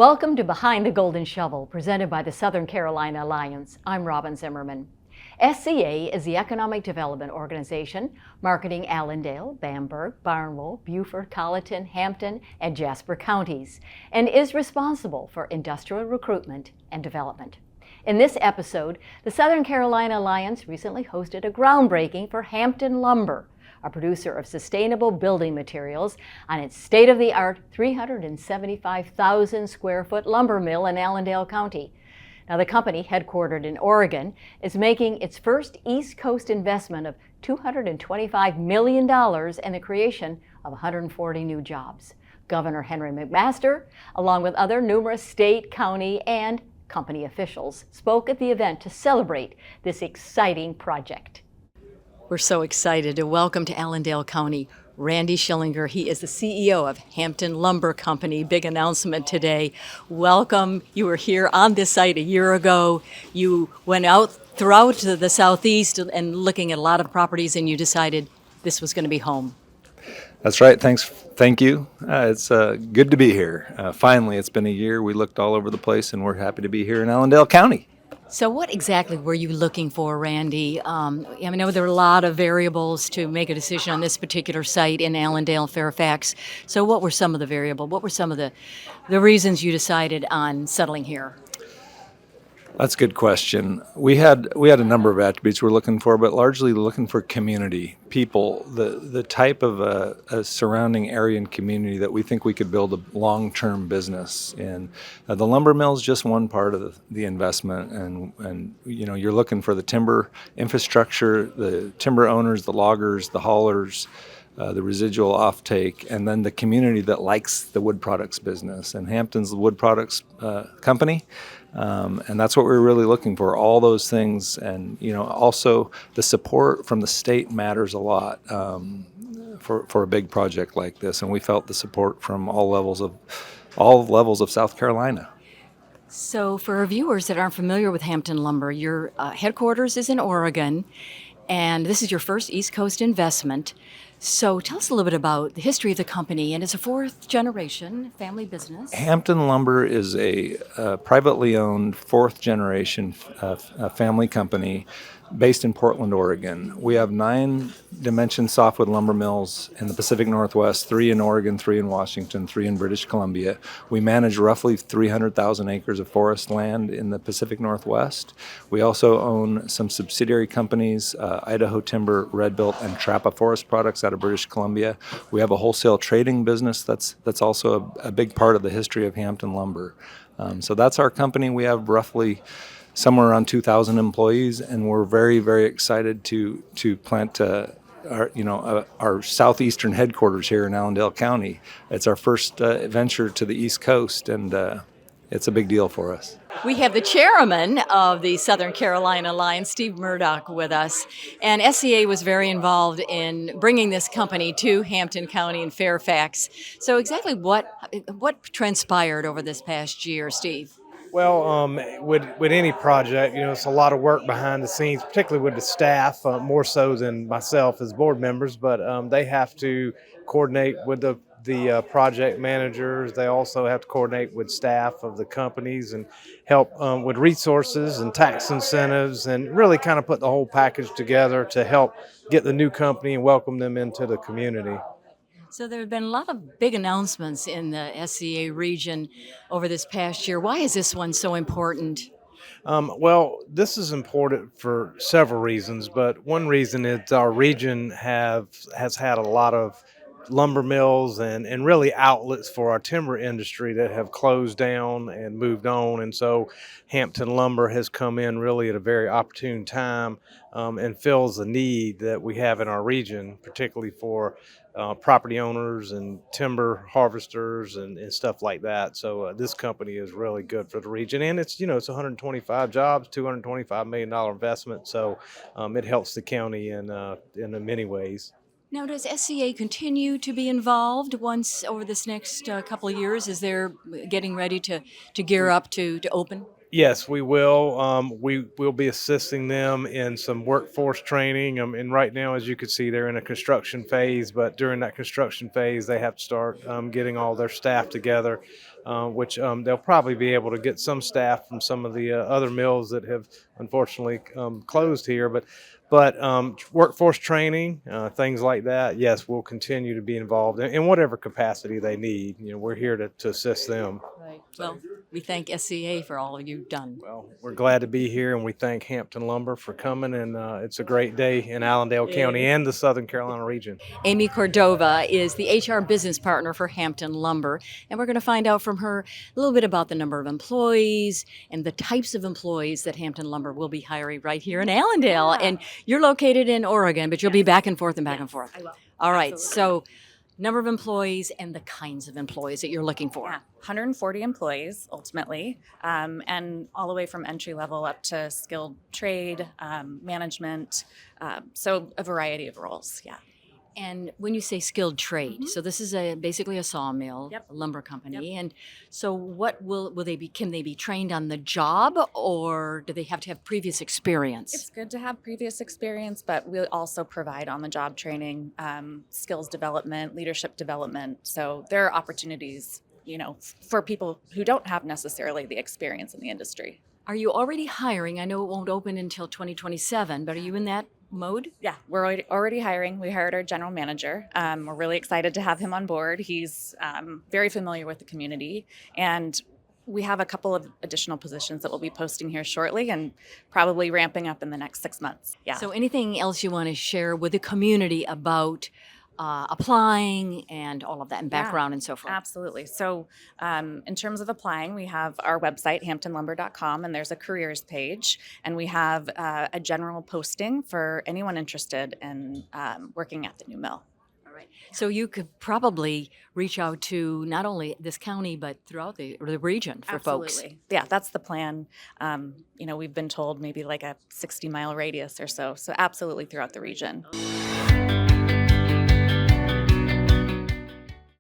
Welcome to Behind the Golden Shovel, presented by the Southern Carolina Alliance. I'm Robin Zimmerman. SCA is the economic development organization marketing Allendale, Bamberg, Barnwell, Beaufort, Colleton, Hampton, and Jasper counties, and is responsible for industrial recruitment and development. In this episode, the Southern Carolina Alliance recently hosted a groundbreaking for Hampton Lumber, a producer of sustainable building materials, on its state-of-the-art 375,000 square foot lumber mill in Allendale County. Now, the company, headquartered in Oregon, is making its first East Coast investment of $225 million in the creation of 140 new jobs. Governor Henry McMaster, along with other numerous state, county, and company officials, spoke at the event to celebrate this exciting project. We're so excited to welcome to Allendale County Randy Schillinger. He is the CEO of Hampton Lumber Company. Big announcement today. Welcome. You were here on this site a year ago. You went out throughout the Southeast and looking at a lot of properties, and you decided this was going to be home. That's right. Thank you. It's good to be here. Finally, it's been a year. We looked all over the place, and we're happy to be here in Allendale County. So what exactly were you looking for, Randy? I know there were a lot of variables to make a decision on this particular site in Allendale, Fairfax. So what were some of the variables? What were some of the reasons you decided on settling here? That's a good question. We had a number of attributes we're looking for, but largely looking for community, people, the type of a surrounding area and community that we think we could build a long-term business in. The lumber mill is just one part of the investment, and you're looking for the timber infrastructure, the timber owners, the loggers, the haulers, the residual offtake, and then the community that likes the wood products business. And Hampton's the wood products company. And that's what we're really looking for, all those things. And, also the support from the state matters a lot for a big project like this. And we felt the support from all levels of South Carolina. So for our viewers that aren't familiar with Hampton Lumber, your headquarters is in Oregon, and this is your first East Coast investment. So tell us a little bit about the history of the company, and it's a fourth generation family business. Hampton Lumber is a privately owned fourth generation family company based in Portland, Oregon. We have 9 dimension softwood lumber mills in the Pacific Northwest, 3 in Oregon, 3 in Washington, 3 in British Columbia. We manage roughly 300,000 acres of forest land in the Pacific Northwest. We also own some subsidiary companies, Idaho Timber, Red Built, and Trappa Forest Products out of British Columbia. We have a wholesale trading business that's also a big part of the history of Hampton Lumber. So that's our company. We have roughly somewhere around 2,000 employees, and we're very, very excited to plant our southeastern headquarters here in Allendale County. It's our first venture to the East Coast, and it's a big deal for us. We have the chairman of the Southern Carolina Alliance, Steve Murdaugh, with us. And SCA was very involved in bringing this company to Hampton County and Fairfax. So exactly what transpired over this past year, Steve? Well, with any project, it's a lot of work behind the scenes, particularly with the staff, more so than myself as board members, but they have to coordinate with the project managers. They also have to coordinate with staff of the companies and help with resources and tax incentives, and really kind of put the whole package together to help get the new company and welcome them into the community. So there have been a lot of big announcements in the SCA region over this past year. Why is this one so important? Well, this is important for several reasons, but one reason is our region has had a lot of lumber mills and really outlets for our timber industry that have closed down and moved on. And so Hampton Lumber has come in really at a very opportune time and fills a need that we have in our region, particularly for property owners and timber harvesters and stuff like that. So this company is really good for the region, and it's 125 jobs, $225 million investment. So it helps the county in many ways. Now, does SCA continue to be involved once over this next couple of years as they're getting ready to gear up to open? Yes, we will. We will be assisting them in some workforce training. And right now, as you can see, they're in a construction phase. But during that construction phase, they have to start getting all their staff together which they'll probably be able to get some staff from some of the other mills that have unfortunately closed here. But workforce training, things like that, yes, we'll continue to be involved in whatever capacity they need. We're here to assist them. Right. Well, we thank SCA for all you've done. Well, we're glad to be here, and we thank Hampton Lumber for coming, and it's a great day in Allendale County and the Southern Carolina region. Amy Cordova is the HR business partner for Hampton Lumber, and we're going to find out from her a little bit about the number of employees and the types of employees that Hampton Lumber will be hiring right here in Allendale. And you're located in Oregon, but you'll be back and forth and back and forth. I will. All right, Absolutely. so number of employees and the kinds of employees that you're looking for. Yeah, 140 employees ultimately, and all the way from entry level up to skilled trade, management, so a variety of roles. Yeah. And when you say skilled trade, so this is basically a sawmill, Yep. a lumber company. And so what will they be, can they be trained on the job, or do they have to have previous experience? It's good to have previous experience, but we also provide on-the-job training, skills development, leadership development. So there are opportunities, for people who don't have necessarily the experience in the industry. Are you already hiring? I know it won't open until 2027, but are you in that mode? Yeah, we're already hiring. We hired our general manager. We're really excited to have him on board. He's very familiar with the community, and we have a couple of additional positions that we'll be posting here shortly and probably ramping up in the next 6 months. Yeah. So anything else you want to share with the community about applying and all of that and background and so forth? Absolutely. So in terms of applying, we have our website, hamptonlumber.com, and there's a careers page. And we have a general posting for anyone interested in working at the new mill. All right. So you could probably reach out to not only this county, but throughout the region for folks. Absolutely. Yeah, that's the plan. We've been told maybe like a 60-mile radius or so. So absolutely throughout the region.